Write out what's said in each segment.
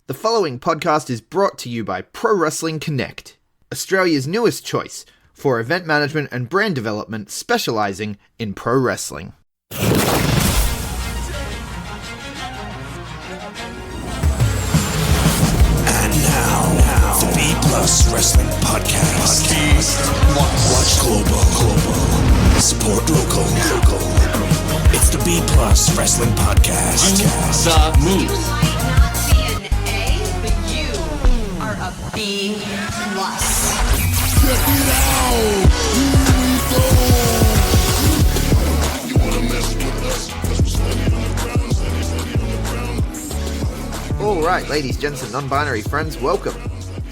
The following podcast is brought to you by Pro Wrestling Connect, Australia's newest choice for event management and brand development specializing in pro wrestling. And now, the B Plus Wrestling Podcast. Watch global. Support local. It's the B Plus Wrestling Podcast. The news. B plus. Check it out! Here we go! You wanna mess with us? 'Cause we're standing on the ground. All right, ladies, gents, and non-binary friends, welcome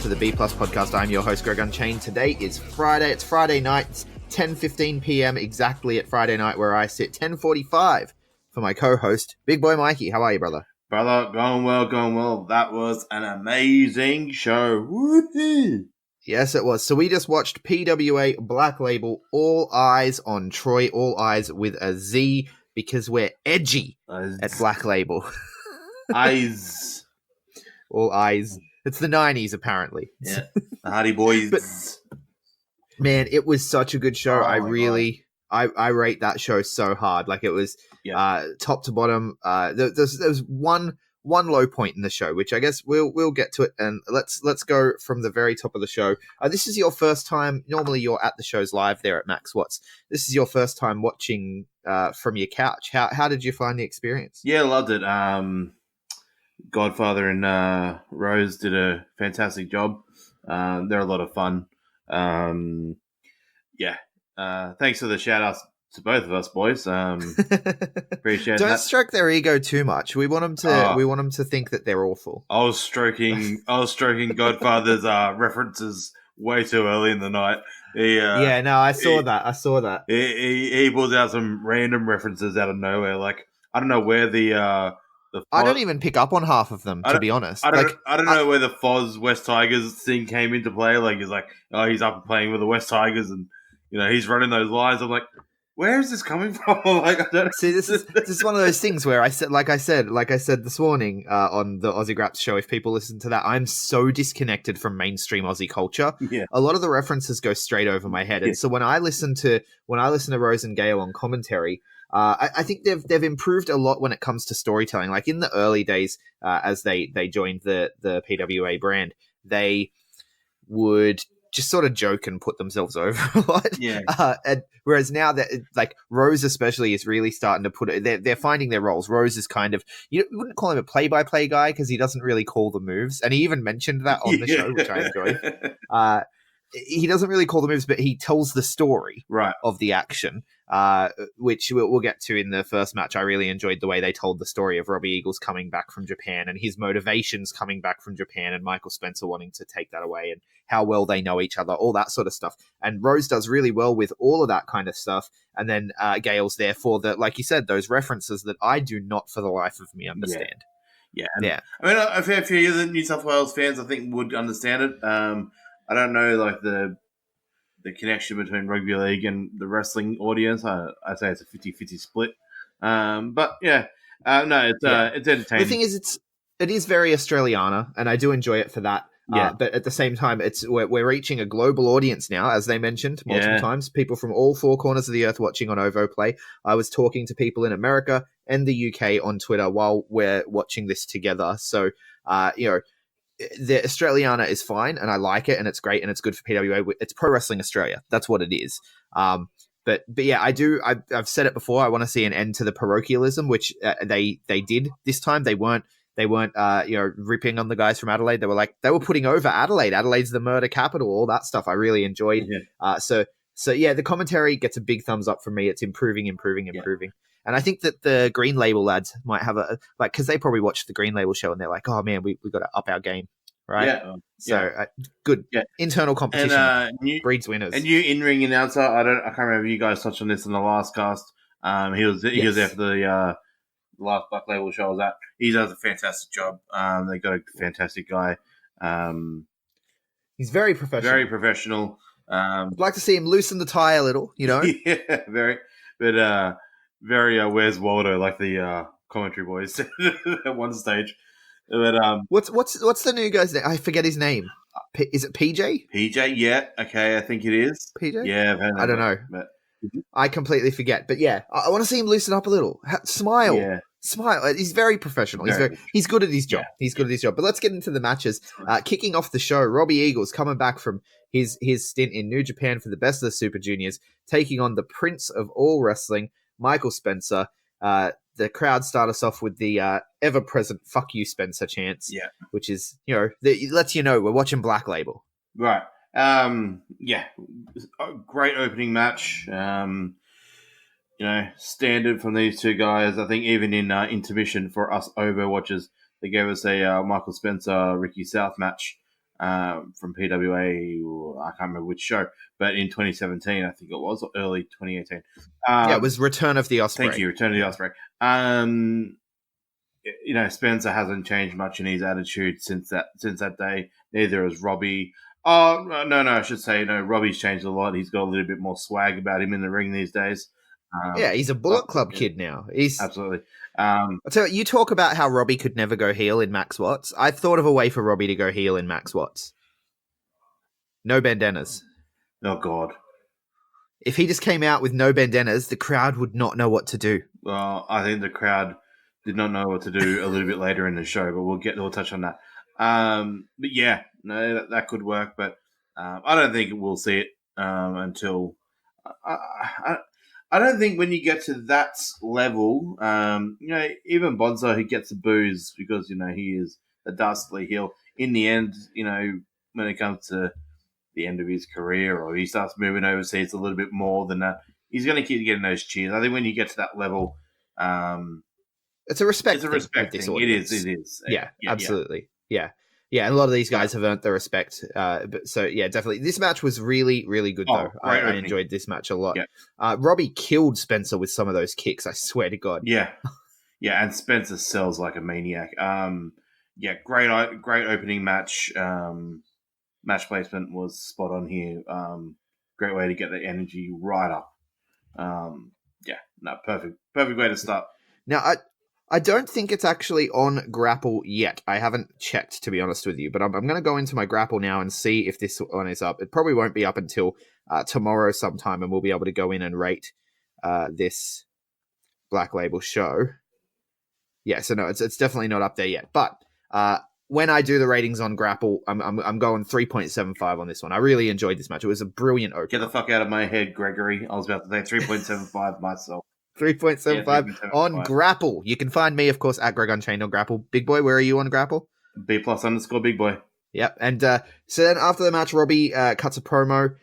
to the B Plus Podcast. I'm your host, Greg Unchained. Today is Friday. It's Friday night. It's 10:15 p.m. exactly at Friday night where I sit. 10:45 for my co-host, Big Boy Mikey. How are you, brother? Brother, going well. That was an amazing show. Woohoo! Yes, it was. So we just watched PWA Black Label, All Eyes on Troy, All Eyes with a Z, because we're edgy at Black Label. Eyes. All Eyes. It's the 90s, apparently. Yeah, the Hardy Boys. But, man, it was such a good show. Oh, I rate that show so hard. Like, it was top to bottom. There was one low point in the show, which I guess we'll get to it, and let's go from the very top of the show. This is your first time. Normally, you're at the shows live there at Max Watts. This is your first time watching from your couch. How did you find the experience? Yeah, loved it. Godfather and Rose did a fantastic job. They're a lot of fun. Thanks for the shout outs to both of us, boys. Appreciate Don't that. stroke their ego too much. We want them to. We want them to think that they're awful. I was stroking Godfather's references way too early in the night. I saw that. He pulls out some random references out of nowhere. Like, I don't know where the I don't even pick up on half of them, to be honest. I don't know where the Foz West Tigers thing came into play. Like, he's like, oh, he's up and playing with the West Tigers, and he's running those lines. I'm like, where is this coming from? Like, I don't see. This is one of those things where I said this morning on the Aussie Graps show. If people listen to that, I'm so disconnected from mainstream Aussie culture. Yeah. A lot of the references go straight over my head, and so when I listen to Rose and Gale on commentary, I think they've improved a lot when it comes to storytelling. Like in the early days, as they joined the PWA brand, they would just sort of joke and put themselves over a lot. Yeah. And whereas now that like Rose especially is really starting to put it, they're finding their roles. Rose is kind of, you wouldn't call him a play-by-play guy because he doesn't really call the moves. And he even mentioned that on the show, which I enjoyed. He doesn't really call the moves, but he tells the story of the action, which we'll get to in the first match. I really enjoyed the way they told the story of Robbie Eagles coming back from Japan and his motivations coming back from Japan and Michael Spencer wanting to take that away and how well they know each other, all that sort of stuff. And Rose does really well with all of that kind of stuff. And then Gale's there for like you said, those references that I do not for the life of me understand. Yeah. I mean, a fair few of the New South Wales fans, I think, would understand it. I don't know, like, the connection between rugby league and the wrestling audience. I'd say it's a 50-50 split. But, yeah. It's entertaining. The thing is, it is very Australiana, and I do enjoy it for that. But at the same time, we're reaching a global audience now, as they mentioned multiple times. People from all four corners of the earth watching on OVO Play. I was talking to people in America and the UK on Twitter while we're watching this together. So, the Australiana is fine, and I like it, and it's great, and it's good for PWA. It's Pro Wrestling Australia. That's what it is. But yeah, I've said it before. I want to see an end to the parochialism, which they did this time. They weren't ripping on the guys from Adelaide. They were putting over Adelaide. Adelaide's the murder capital. All that stuff I really enjoyed. Yeah. So yeah, the commentary gets a big thumbs up from me. It's improving. And I think that the Green Label lads might have because they probably watched the Green Label show and they're like, oh man, we got to up our game, right? Yeah. So good. Yeah. Internal competition and, breeds winners. A new in-ring announcer. I can't remember if you guys touched on this in the last cast. He was there for the last Black Label show I was at. He does a fantastic job. They got a fantastic guy. He's very professional. I'd like to see him loosen the tie a little, Yeah, very. But very Where's Waldo, like the commentary boys at one stage. But what's the new guy's name? I forget his name. Is it PJ? PJ, yeah, okay, I think it is. PJ? Yeah, I've heard that, I don't know. But I completely forget. But yeah, I want to see him loosen up a little. Smile. yeah, Smile. He's very professional. Very He's good at his job. Yeah. He's good at his job. But let's get into the matches. Kicking off the show, Robbie Eagles coming back from his stint in New Japan for the Best of the Super Juniors, taking on the Prince of all wrestling, Michael Spencer. The crowd start us off with the ever-present "Fuck you, Spencer" chants. Yeah. Which is, lets you know we're watching Black Label. Right. Yeah. A great opening match. Standard from these two guys. I think even in intermission for us Overwatchers, they gave us a Michael Spencer, Ricky South match from PWA. I can't remember which show, but in 2017, I think it was, or early 2018. It was Return of the Ospreay. Thank you, Return of the Ospreay. Spencer hasn't changed much in his attitude since that day. Neither has Robbie. Oh, no, I should say, Robbie's changed a lot. He's got a little bit more swag about him in the ring these days. He's a Bullet Club kid now. He's absolutely. I'll tell you talk about how Robbie could never go heel in Max Watts. I thought of a way for Robbie to go heel in Max Watts. No bandanas. Oh, God. If he just came out with no bandanas, the crowd would not know what to do. Well, I think the crowd did not know what to do a little bit later in the show, but we'll touch on that. But yeah, no, that could work, but I don't think we'll see it until. I don't think when you get to that level, even Bonzo, who gets the boos because he is a dastardly heel. In the end, when it comes to the end of his career, or he starts moving overseas a little bit more than that, he's going to keep getting those cheers. I think when you get to that level, it's a respect. It's a respect thing. It is. Yeah, absolutely. Yeah. And a lot of these guys have earned the respect. So yeah, definitely. This match was really, really good though. I enjoyed this match a lot. Yeah. Robbie killed Spencer with some of those kicks. I swear to God. Yeah. And Spencer sells like a maniac. Great opening match. Match placement was spot on here. Great way to get the energy right up. Perfect way to start. Now, I don't think it's actually on Grapple yet. I haven't checked, to be honest with you, but I'm going to go into my Grapple now and see if this one is up. It probably won't be up until tomorrow sometime, and we'll be able to go in and rate this Black Label show. Yeah, so no, it's definitely not up there yet. But when I do the ratings on Grapple, I'm going 3.75 on this one. I really enjoyed this match. It was a brilliant opener. Get the fuck out of my head, Gregory. I was about to say 3.75 myself. 3.75 on Grapple. You can find me, of course, at Greg Unchained on Grapple. Big Boy, where are you on Grapple? B+_ Big Boy. Yep. And so then after the match, Robbie cuts a promo,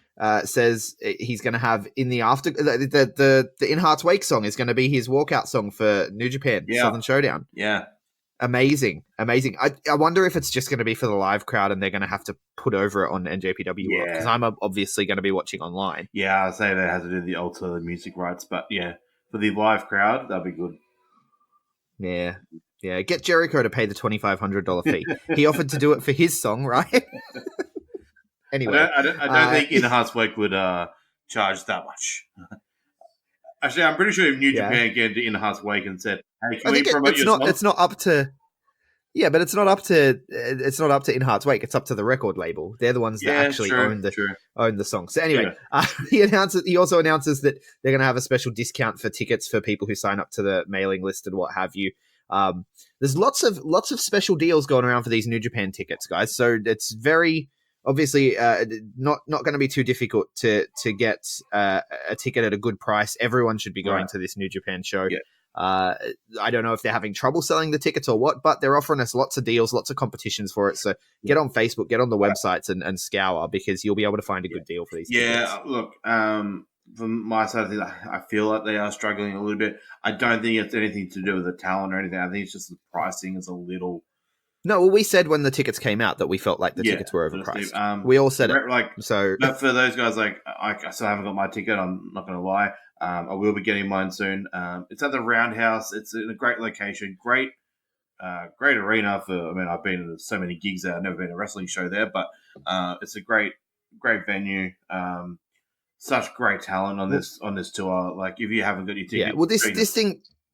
says he's going to have in the after the In Heart's Wake song is going to be his walkout song for New Japan Southern Showdown. Yeah. Amazing. I wonder if it's just going to be for the live crowd and they're going to have to put over it on NJPW because I'm obviously going to be watching online. Yeah, I'd say they have to do the alter music rights, but yeah. For the live crowd, that'd be good. Yeah. Get Jericho to pay the $2,500 fee. He offered to do it for his song, right? Anyway, I don't think In Heart's Wake would charge that much. Actually, I'm pretty sure if New Japan came to In Heart's Wake and said, "Hey, can we promote your song?" It's not up to. Yeah, but it's not up to In Heart's Wake. It's up to the record label. They're the ones that actually own the song. So anyway, he also announces that they're going to have a special discount for tickets for people who sign up to the mailing list and what have you. There's lots of special deals going around for these New Japan tickets, guys. So it's very obviously not going to be too difficult to get a ticket at a good price. Everyone should be going to this New Japan show. Yeah. I don't know if they're having trouble selling the tickets or what, but they're offering us lots of deals, lots of competitions for it. So get on Facebook, get on the websites and scour because you'll be able to find a good deal for these tickets. Look, from my side of things, I feel like they are struggling a little bit. I don't think it's anything to do with the talent or anything. I think it's just the pricing is a little... No, well, we said when the tickets came out that we felt like the tickets were overpriced. We all said it. But for those guys, I still haven't got my ticket. I'm not going to lie. I will be getting mine soon. It's at the Roundhouse. It's in a great location, great arena. I've been to so many gigs there. I've never been to a wrestling show there, but it's a great venue. Such great talent on this tour. Like if you haven't got your ticket,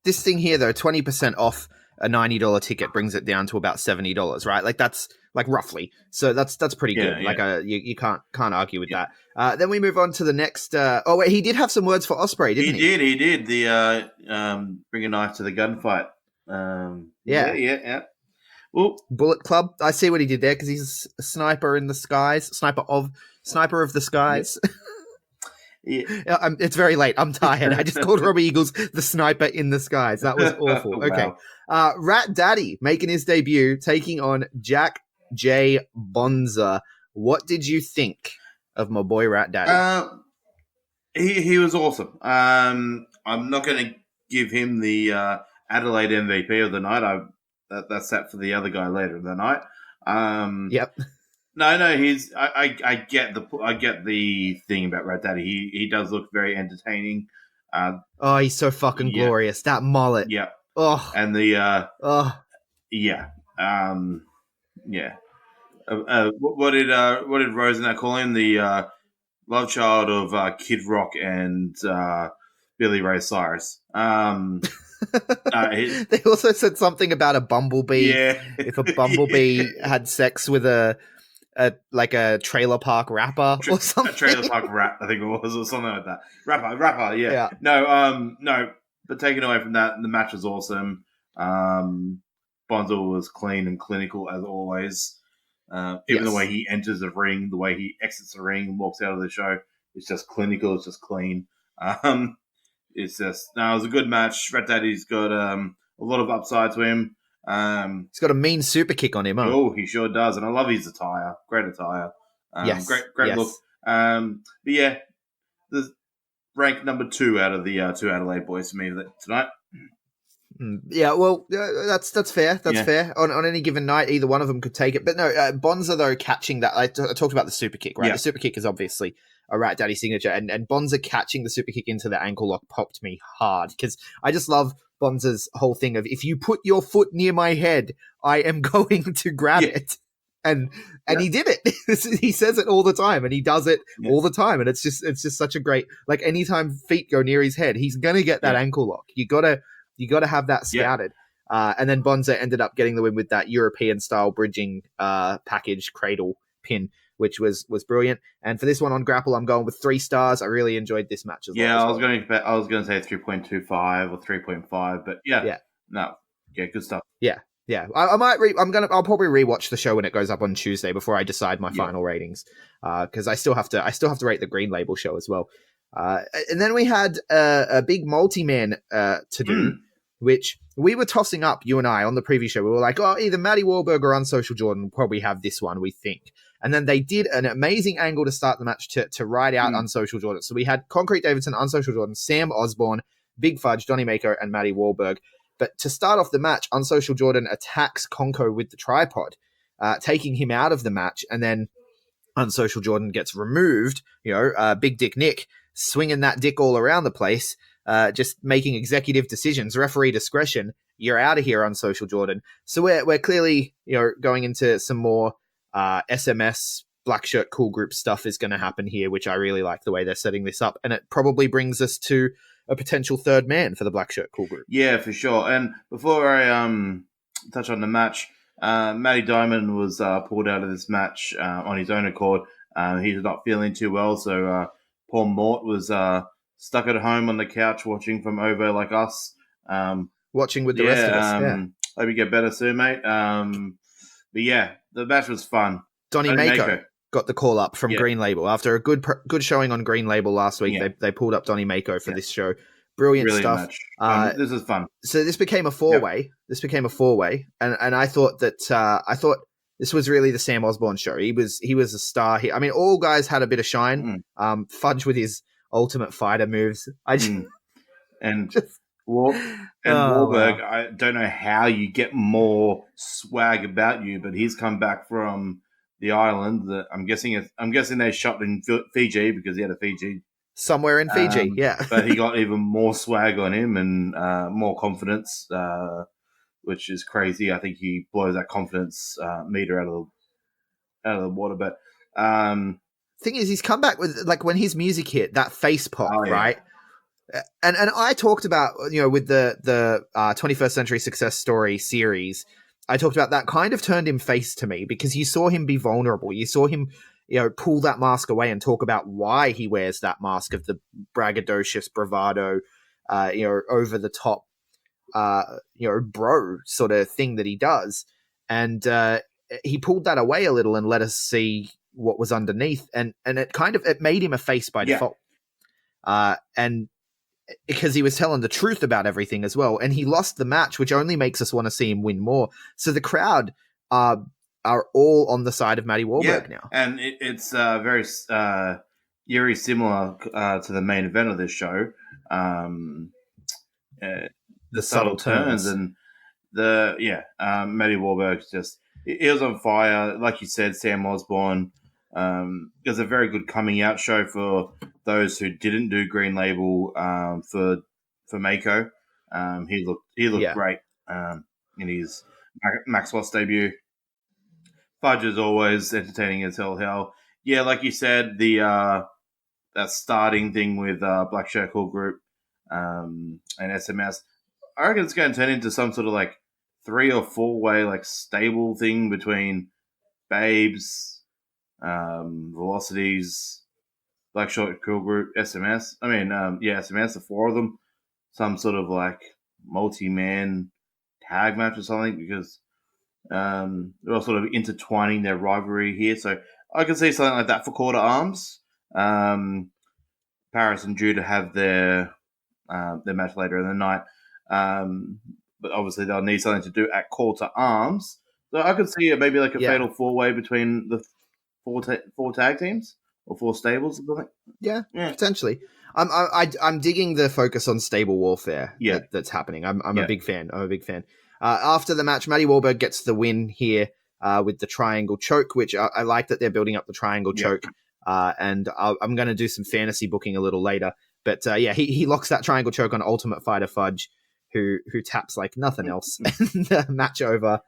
this thing here though, 20% off a $90 ticket brings it down to about $70, right? Like that's like roughly. So that's pretty good. Like you can't argue with that. Then we move on to the next. Oh wait, he did have some words for Ospreay, didn't he? He did. The bring a knife to the gunfight. Yeah. Well, Bullet Club. I see what he did there because he's a sniper in the skies, sniper of the skies. Yeah. It's very late. I'm tired. I just called Robbie Eagles the sniper in the skies. That was awful. Okay. Wow. Rat Daddy making his debut, taking on Jack J. Bonza. What did you think of my boy Rat Daddy? He was awesome. I'm not going to give him the Adelaide MVP of the night. That's set for the other guy later in the night. Yep. No, he's. I get the thing about Rat Daddy. He does look very entertaining. Oh, he's so fucking glorious. That mullet. Yeah. Oh. And the. Yeah. Yeah. What did Rosen call him? The love child of Kid Rock and Billy Ray Cyrus. They also said something about a bumblebee. Yeah. If a bumblebee had sex with a trailer park rapper or something. A trailer park rap, I think it was, or something like that. Rapper, yeah. No, but taken away from that, the match was awesome. Bonzo was clean and clinical as always. Even the way he enters the ring, the way he exits the ring and walks out of the show, it's just clinical, it's just clean. It's just, it was a good match. Rat Daddy's got a lot of upside to him. He's got a mean super kick on him. Oh, he sure does, and I love his attire. Great attire. Great look. But yeah, the rank number 2 out of the 2 Adelaide boys for me tonight. Yeah, well, that's fair. That's fair. On any given night, either one of them could take it. But no, Bonza though catching that. I talked about the super kick, right? Yeah. The super kick is obviously a Rat Daddy signature, and Bonza catching the super kick into the ankle lock popped me hard because I just love Bonza's whole thing of if you put your foot near my head, I am going to grab it. And he did it. He says it all the time, and he does it all the time. And it's just such a great, like, anytime feet go near his head, he's gonna get that ankle lock. You gotta have that scouted. And then Bonza ended up getting the win with that European style bridging package cradle pin, which was brilliant. And for this one on Grapple, I'm going with 3 stars. I really enjoyed this match as well. Yeah, I was going to say 3.25 or 3.5, but good stuff. Yeah. I'll probably rewatch the show when it goes up on Tuesday before I decide my final ratings, because I still have to rate the Green Label show as well. And then we had a big multi-man to do, which we were tossing up, you and I, on the preview show. We were like, either Matty Wahlberg or Unsocial Jordan will probably have this one, we think. And then they did an amazing angle to start the match to ride out Unsocial Jordan. So we had Concrete Davidson, Unsocial Jordan, Sam Osborne, Big Fudge, Donnie Mako, and Matty Wahlberg. But to start off the match, Unsocial Jordan attacks Conco with the tripod, taking him out of the match. And then Unsocial Jordan gets removed, Big Dick Nick swinging that dick all around the place, just making executive decisions, referee discretion. You're out of here, Unsocial Jordan. So we're clearly, going into some more SMS Black Shirt Cool Group stuff is going to happen here, which I really like the way they're setting this up. And it probably brings us to a potential third man for the Black Shirt Cool Group. Yeah, for sure. And before I touch on the match, Matty Diamond was pulled out of this match on his own accord. He's not feeling too well, so Paul Mort was stuck at home on the couch watching from over like us. Watching with the rest of us, Hope you get better soon, mate. But yeah, the match was fun. Donnie Mako got the call up from Green Label. After a good showing on Green Label last week, they pulled up Donnie Mako for this show. Brilliant stuff. This is fun. So this became a 4-way. Yep. This became a 4-way, and I thought that this was really the Sam Osborne show. He was a star here. I mean, all guys had a bit of shine. Fudge with his Ultimate Fighter moves. Wahlberg, wow. I don't know how you get more swag about you, but he's come back from the island. I'm guessing they shot in Fiji because he had a Fiji. Somewhere in Fiji, But he got even more swag on him and more confidence, which is crazy. I think he blows that confidence meter out of the water. But thing is, he's come back with, like, when his music hit, that face pop, right? And I talked about, with the 21st Century Success Story series, I talked about that kind of turned him face to me because you saw him be vulnerable. You saw him, pull that mask away and talk about why he wears that mask of the braggadocious bravado, over the top, bro sort of thing that he does. And he pulled that away a little and let us see what was underneath. And it made him a face by default. And because he was telling the truth about everything as well. And he lost the match, which only makes us want to see him win more. So the crowd are all on the side of Matty Wahlberg now. And it's very eerie similar to the main event of this show. The subtle turns and Matty Wahlberg's just, he was on fire. Like you said, Sam Osborne. It was a very good coming out show for those who didn't do Green Label for Mako. He looked great in his Max Loss debut. Fudge is always entertaining as hell. Yeah, like you said, the that starting thing with Black Circle Group and SMS, I reckon it's going to turn into some sort of like 3 or 4 way like stable thing between Babes, Velocities, Black Circle Group, SMS. I mean, SMS, the 4 of them. Some sort of like multi-man tag match or something, because they're all sort of intertwining their rivalry here. So I can see something like that for Quarter Arms. Paris and Drew to have their match later in the night. But obviously they'll need something to do at Quarter Arms. So I could see maybe like a fatal 4-way between the four tag teams or 4 stables or something. Yeah, potentially. I'm digging the focus on stable warfare that's happening. I'm a big fan. After the match, Matty Wahlberg gets the win here with the triangle choke, which I like that they're building up the triangle choke. And I'm going to do some fantasy booking a little later. But he locks that triangle choke on Ultimate Fighter Fudge, who taps like nothing else. And the match over.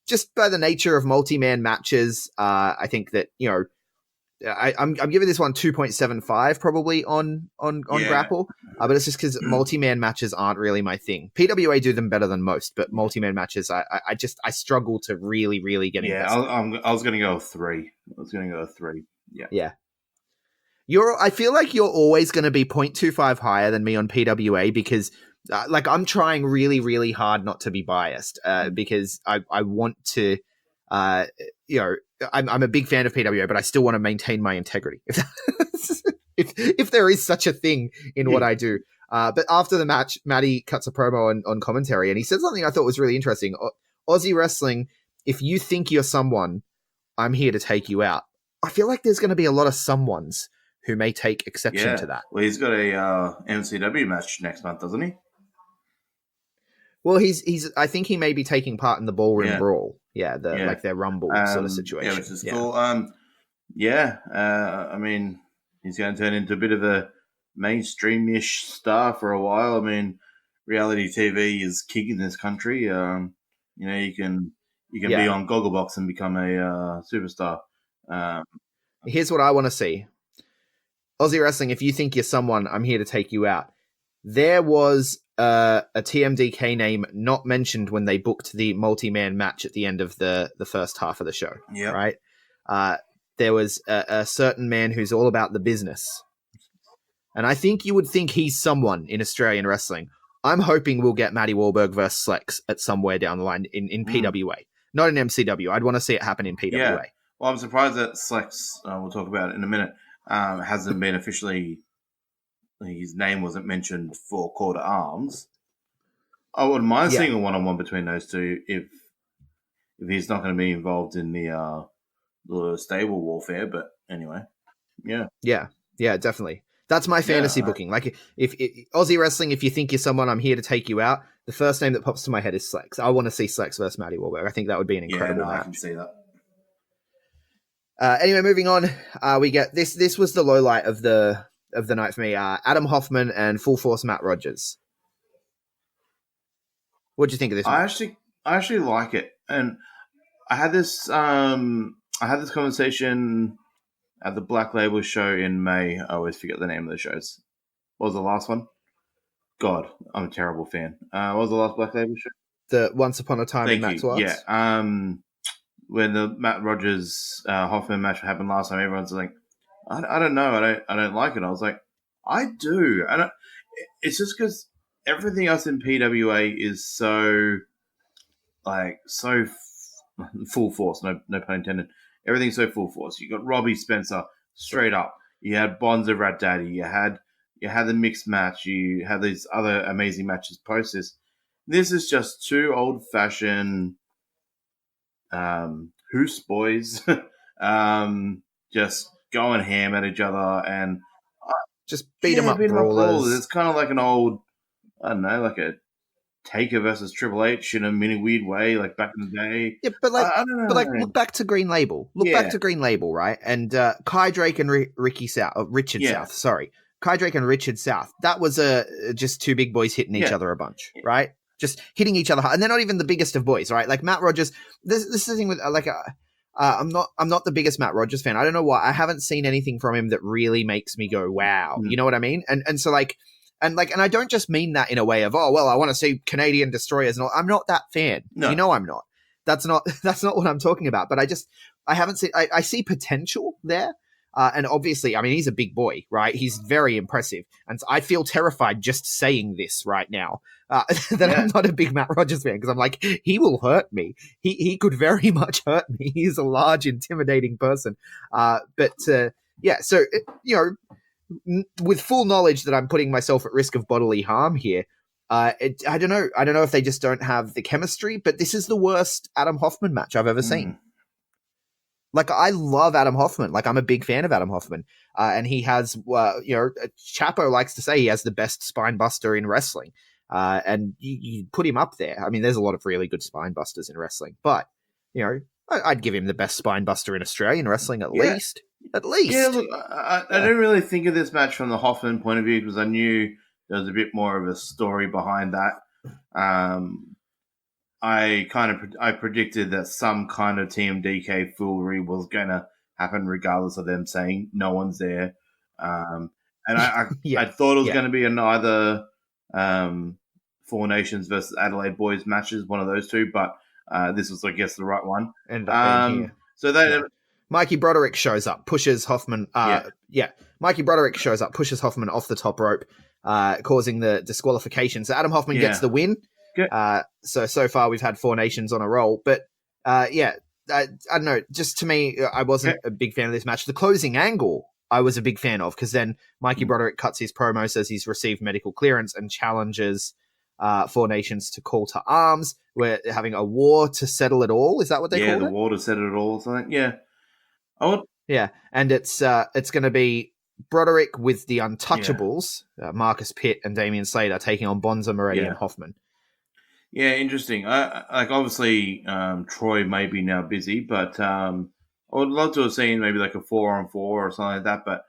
Just by the nature of multi-man matches, I think that, I'm giving this one 2.75 probably on Grapple, but it's just because multi-man matches aren't really my thing. PWA do them better than most, but multi-man matches, I struggle to really, really get invested. I was going to go 3. Yeah. I feel like you're always going to be 0.25 higher than me on PWA because I'm trying really, really hard not to be biased because I want to, I'm a big fan of PWA, but I still want to maintain my integrity. If there is such a thing in what I do. But after the match, Matty cuts a promo on commentary, and he said something I thought was really interesting. Aussie wrestling, if you think you're someone, I'm here to take you out. I feel like there's going to be a lot of someones who may take exception to that. Well, he's got a MCW match next month, doesn't he? Well, he's. I think he may be taking part in the Ballroom Brawl. Like their Rumble sort of situation. Yeah, which is cool. I mean, he's going to turn into a bit of a mainstream-ish star for a while. I mean, reality TV is king in this country. You can be on Gogglebox and become a superstar. Here's what I want to see. Aussie Wrestling, if you think you're someone, I'm here to take you out. There was a TMDK name not mentioned when they booked the multi-man match at the end of the first half of the show. Yeah. Right? There was a certain man who's all about the business. And I think you would think he's someone in Australian wrestling. I'm hoping we'll get Matty Wahlberg versus Slex at somewhere down the line in PWA. Not in MCW. I'd want to see it happen in PWA. Yeah. Well, I'm surprised that Slex, we'll talk about it in a minute, hasn't been officially... His name wasn't mentioned for Quarter Arms. I wouldn't mind seeing a one-on-one between those two if he's not going to be involved in the stable warfare. But anyway, yeah, definitely. That's my fantasy booking. Like if Aussie Wrestling, if you think you're someone, I'm here to take you out. The first name that pops to my head is Slex. I want to see Slex versus Matty Wahlberg. I think that would be an incredible match. I can see that. Anyway, moving on, we get this. This was the low light of the night for me. Adam Hoffman and Full Force Matt Rogers. What do you think of this match? I actually like it, and I had this conversation at the Black Label show in May. I always forget the name of the shows. What was the last one? God, I'm a terrible fan. What was the last Black Label show? The Once Upon a Time in Max Watts? Yeah. When the Matt Rogers Hoffman match happened last time, everyone's like, I don't know, I don't like it. I was like, I do. It's just because everything else in PWA is so full force. No pun intended. Everything's so full force. You got Robbie Spencer straight up. You had Bonza Rat Daddy. You had the mixed match. You had these other amazing matches post this. This is just two old fashioned hoose boys, just going ham at each other and just beat them up brawlers. It's kind of like an old, I don't know, like a Taker versus Triple H in a mini weird way, like back in the day. Yeah, but I don't know. But look back to Green Label. Back to Green Label, right? And Kai Drake and Richard South. Sorry, Kai Drake and Richard South. That was just two big boys hitting each other a bunch, right? Just hitting each other hard. And they're not even the biggest of boys, right? Like Matt Rogers. This is the thing with I'm not the biggest Matt Rogers fan. I don't know why. I haven't seen anything from him that really makes me go, wow. You know what I mean? And so and I don't just mean that in a way of, oh, well, I want to see Canadian destroyers and all. I'm not that fan. No. You know I'm not. That's not what I'm talking about. But I haven't seen, I see potential there. And obviously, I mean, he's a big boy, right? He's very impressive. And I feel terrified just saying this right now, that I'm not a big Matt Rogers fan, because I'm like, he will hurt me. He could very much hurt me. He's a large, intimidating person. So, with full knowledge that I'm putting myself at risk of bodily harm here, I don't know. I don't know if they just don't have the chemistry, but this is the worst Adam Hoffman match I've ever seen. Like, I love Adam Hoffman. Like, I'm a big fan of Adam Hoffman. And he has, Chapo likes to say he has the best spine buster in wrestling. And you put him up there. I mean, there's a lot of really good spine busters in wrestling. But, I'd give him the best spine buster in Australian wrestling at least. At least. Yeah, look, I don't really think of this match from the Hoffman point of view, because I knew there was a bit more of a story behind that. I predicted that some kind of TMDK foolery was going to happen regardless of them saying no one's there. And I thought it was going to be either Four Nations versus Adelaide Boys matches, one of those two, but this was, I guess, the right one. So they... Mikey Broderick shows up, pushes Hoffman. Mikey Broderick shows up, pushes Hoffman off the top rope, causing the disqualification. So Adam Hoffman gets the win. So far we've had Four Nations on a roll, but I don't know. Just to me, I wasn't a big fan of this match. The closing angle I was a big fan of, because then Mikey Broderick cuts his promo, says he's received medical clearance, and challenges Four Nations to call to arms. We're having a war to settle it all. Is that what they call it? Yeah, the war to settle it all or something. Yeah. And it's going to be Broderick with the Untouchables, Marcus Pitt and Damian Slater, taking on Bonza, Moretti, and Hoffman. Yeah, interesting. Obviously, Troy may be now busy, but I would love to have seen maybe like a 4-on-4 or something like that. But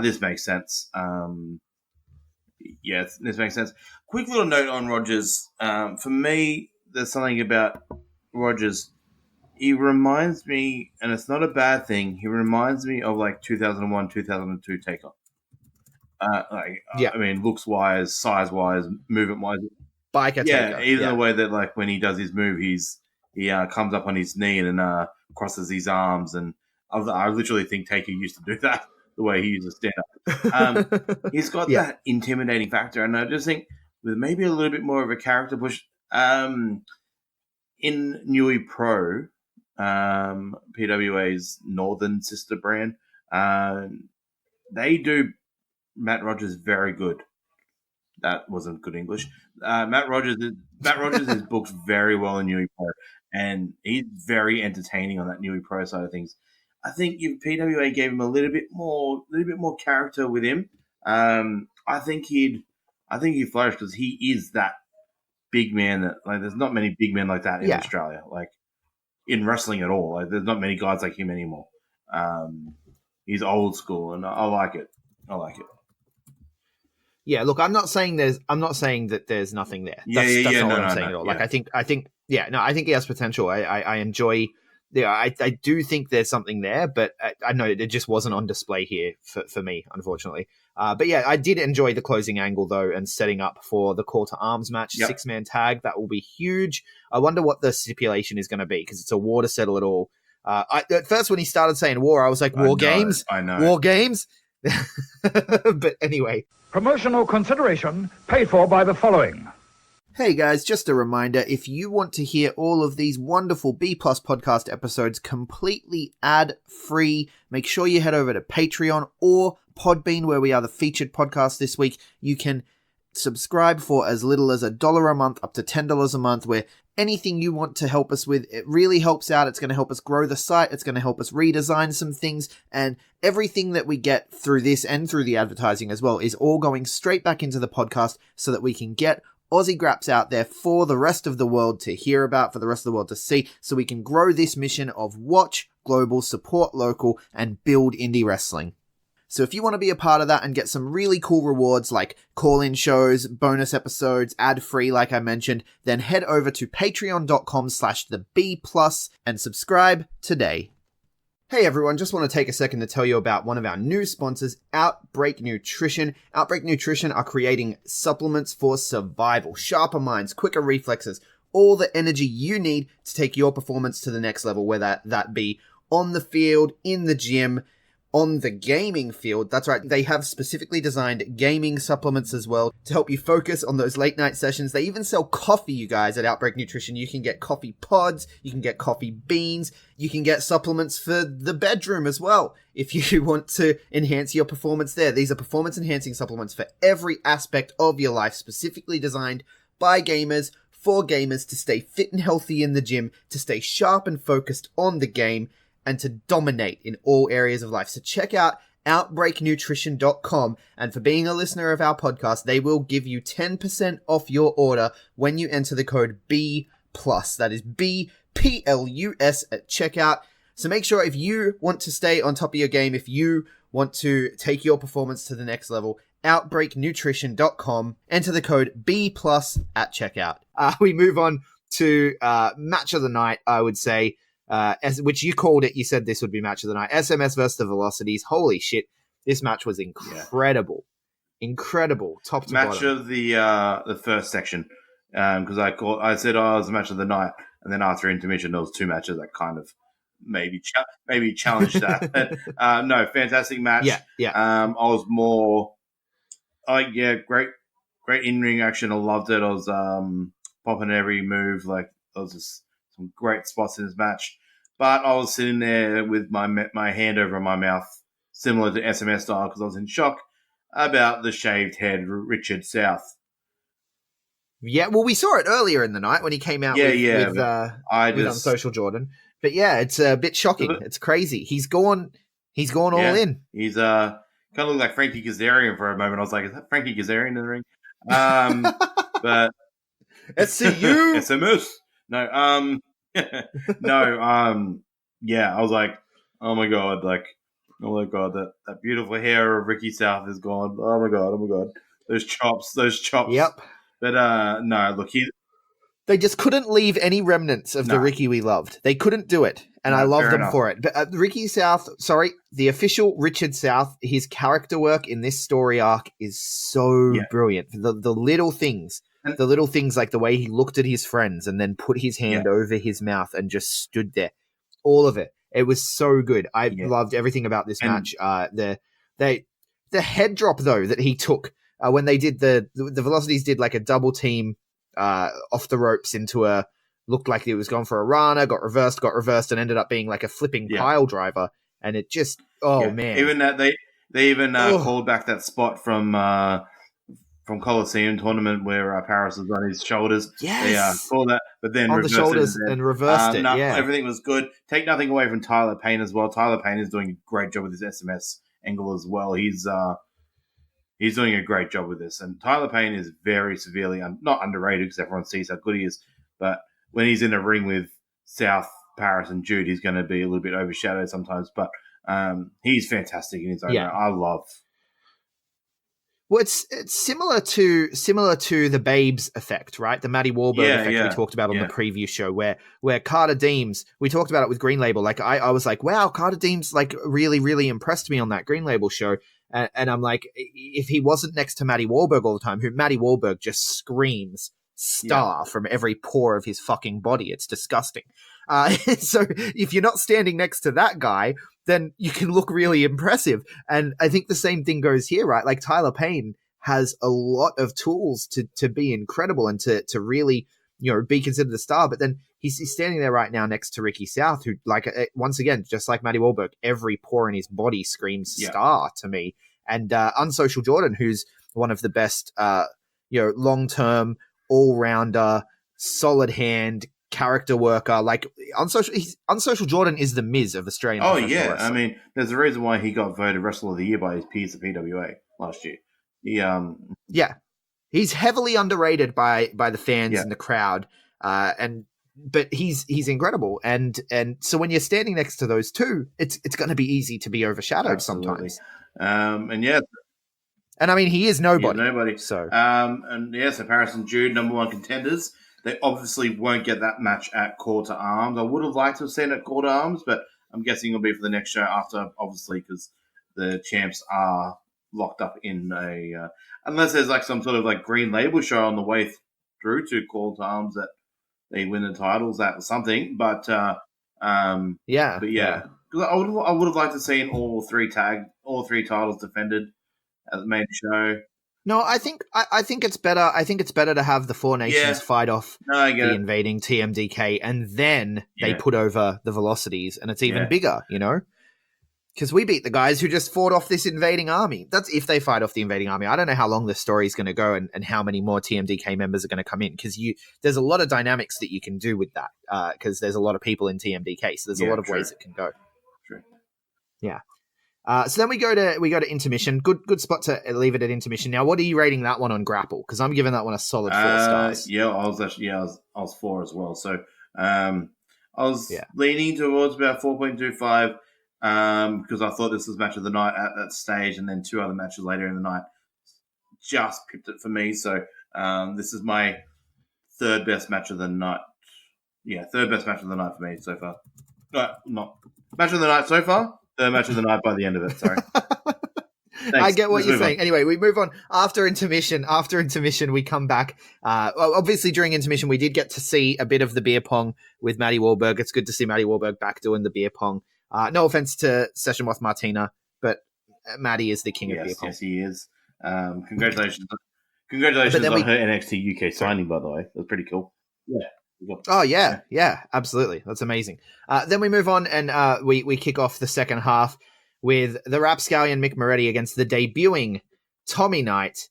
this makes sense. This makes sense. Quick little note on Rogers. For me, there's something about Rogers. He reminds me, and it's not a bad thing, he reminds me of like 2001, 2002 Taker. I mean, looks-wise, size-wise, movement-wise. Biker Taker. Even the way that, like, when he does his move, he comes up on his knee and crosses his arms. And I literally think Taker used to do that, the way he used to stand up. He's got that intimidating factor. And I just think with maybe a little bit more of a character push, in Nui Pro, PWA's northern sister brand, they do Matt Rogers very good. That wasn't good English. Matt Rogers is booked very well in Nui Pro, and he's very entertaining on that Nui Pro side of things. I think if PWA gave him a little bit more character with him, I think he'd flourish, because he is that big man that, like, there's not many big men like that in Australia. Like, in wrestling at all. Like, there's not many guys like him anymore. He's old school, and I like it. Yeah, look, I'm not saying that there's nothing there. That's not what I'm saying at all. Like, I think he has potential. I enjoy. Yeah, I do think there's something there, but I know it just wasn't on display here for me, unfortunately. But yeah, I did enjoy the closing angle, though, and setting up for the call to arms match, 6-man tag. That will be huge. I wonder what the stipulation is going to be, because it's a war to settle it all. At first, when he started saying war, I was like, war games? I know. War games? But anyway. Promotional consideration paid for by the following. Hey guys, just a reminder, if you want to hear all of these wonderful B Plus podcast episodes completely ad-free, make sure you head over to Patreon or Podbean, where we are the featured podcast this week. You can subscribe for as little as $1 a month up to $10 a month, where anything you want to help us with, it really helps out. It's going to help us grow the site. It's going to help us redesign some things, and everything that we get through this and through the advertising as well is all going straight back into the podcast so that we can get Aussie Graps out there for the rest of the world to hear about, for the rest of the world to see, so we can grow this mission of watch global, support local, and build indie wrestling. So if you want to be a part of that and get some really cool rewards like call-in shows, bonus episodes, ad-free like I mentioned, then head over to patreon.com/theb+ and subscribe today. Hey everyone, just want to take a second to tell you about one of our new sponsors, Outbreak Nutrition. Outbreak Nutrition are creating supplements for survival, sharper minds, quicker reflexes, all the energy you need to take your performance to the next level, whether that be on the field, in the gym, on the gaming field. That's right, they have specifically designed gaming supplements as well to help you focus on those late night sessions. They even sell coffee, you guys, at Outbreak Nutrition. You can get coffee pods, you can get coffee beans, you can get supplements for the bedroom as well if you want to enhance your performance there. These are performance enhancing supplements for every aspect of your life, specifically designed by gamers, for gamers, to stay fit and healthy in the gym, to stay sharp and focused on the game, and to dominate in all areas of life. So check out outbreaknutrition.com, and for being a listener of our podcast, they will give you 10% off your order when you enter the code B+. That is BPLUS at checkout. So make sure, if you want to stay on top of your game, if you want to take your performance to the next level, outbreaknutrition.com, enter the code B+ at checkout. We move on to match of the night, I would say. Which you called it, you said this would be match of the night. SMS versus the Velocities. Holy shit. This match was incredible. Yeah. Incredible. Top to match bottom. Of the first section. Because I said, it was the match of the night. And then after intermission, there was two matches that kind of maybe challenged that. But, no, fantastic match. Yeah. I was more, great in-ring action. I loved it. I was popping every move. Like, I was just some great spots in this match. But I was sitting there with my hand over my mouth, similar to SMS style, because I was in shock about the shaved head Richard South. Yeah, well, we saw it earlier in the night when he came out with Unsocial Jordan. But yeah, it's a bit shocking. It's crazy. He's gone all in. He's kind of looked like Frankie Kazarian for a moment. I was like, is that Frankie Kazarian in the ring? But SCU SMS. No, I was like, oh my god, that beautiful hair of Ricky South is gone. Oh my god, those chops. Yep. But no, look, they just couldn't leave any remnants of the Ricky we loved. They couldn't do it, and I love them for it. But Ricky South, the official Richard South, his character work in this story arc is so brilliant. The little things. The little things, like the way he looked at his friends and then put his hand over his mouth and just stood there. All of it. It was so good. I loved everything about this match. The head drop, though, that he took when they did the Velocities did like a double team off the ropes into looked like it was going for a Rana, got reversed, and ended up being like a flipping pile driver. And it just, man. Even that they even called back that spot from Coliseum tournament where Paris was on his shoulders. Yes. They called that, but then on the shoulders and reversed it. Everything was good. Take nothing away from Tyler Payne as well. Tyler Payne is doing a great job with his SMS angle as well. He's doing a great job with this. And Tyler Payne is very severely, not underrated because everyone sees how good he is, but when he's in a ring with South, Paris, and Jude, he's going to be a little bit overshadowed sometimes. But he's fantastic in his own way. I love. Well, it's similar to the Babes effect, right? The Maddie Wahlberg effect we talked about on the preview show, where Carter Deems, we talked about it with Green Label. Like I was like, wow, Carter Deems like really, really impressed me on that Green Label show. And I'm like, if he wasn't next to Matty Wahlberg all the time, who Matty Wahlberg just screams star from every pore of his fucking body. It's disgusting. So if you're not standing next to that guy, then you can look really impressive. And I think the same thing goes here, right? Like Tyler Payne has a lot of tools to be incredible and to really, be considered a star. But then he's standing there right now next to Ricky South, who, like, once again, just like Matty Wahlberg, every pore in his body screams star to me. And Unsocial Jordan, who's one of the best, long-term, all-rounder, solid hand, character worker. Like, Unsocial Jordan is the Miz of Australian professional wrestling. I mean, there's a reason why he got voted Wrestler of the Year by his peers at PWA last year. He's heavily underrated by the fans and the crowd, but he's incredible. And so when you're standing next to those two, it's going to be easy to be overshadowed sometimes. And I mean, he is nobody. So so Paris and Jude, number one contenders. They obviously won't get that match at Call to Arms. I would have liked to have seen it at Call to Arms, but I'm guessing it'll be for the next show after, obviously, because the champs are locked up in a unless there's like some sort of like green label show on the way through to Call to Arms that they win the titles, that or something. But because I would have liked to seen all three titles defended at the main show. No, I think it's better. I think it's better to have the Four Nations fight off the invading TMDK, and then they put over the Velocities, and it's even bigger, because we beat the guys who just fought off this invading army. That's if they fight off the invading army. I don't know how long this story is going to go and how many more TMDK members are going to come in, because there's a lot of dynamics that you can do with that, because there's a lot of people in TMDK, so there's a lot of ways it can go. True. Yeah. So then we go to intermission. Good spot to leave it at intermission. Now, what are you rating that one on Grapple? Because I'm giving that one a solid 4 stars. Yeah, I was 4 as well. So I was leaning towards about 4.25 because I thought this was match of the night at that stage, and then 2 other matches later in the night just pipped it for me. So this is my third best match of the night. Yeah, third best match of the night for me so far. No, not match of the night so far. Third match of the night by the end of it. Sorry. I get what you're saying. Anyway, we move on after intermission. After intermission, we come back. Obviously, during intermission, we did get to see a bit of the beer pong with Matty Wahlberg. It's good to see Matty Wahlberg back doing the beer pong. No offense to Session Moth Martina, but Matty is the king of beer pong. Yes, he is. Congratulations on her NXT UK signing, by the way. That's pretty cool. Yeah. Oh, yeah, absolutely. That's amazing. Then we move on and we kick off the second half with the Rapscallion Mick Moretti against the debuting Tommy Knight,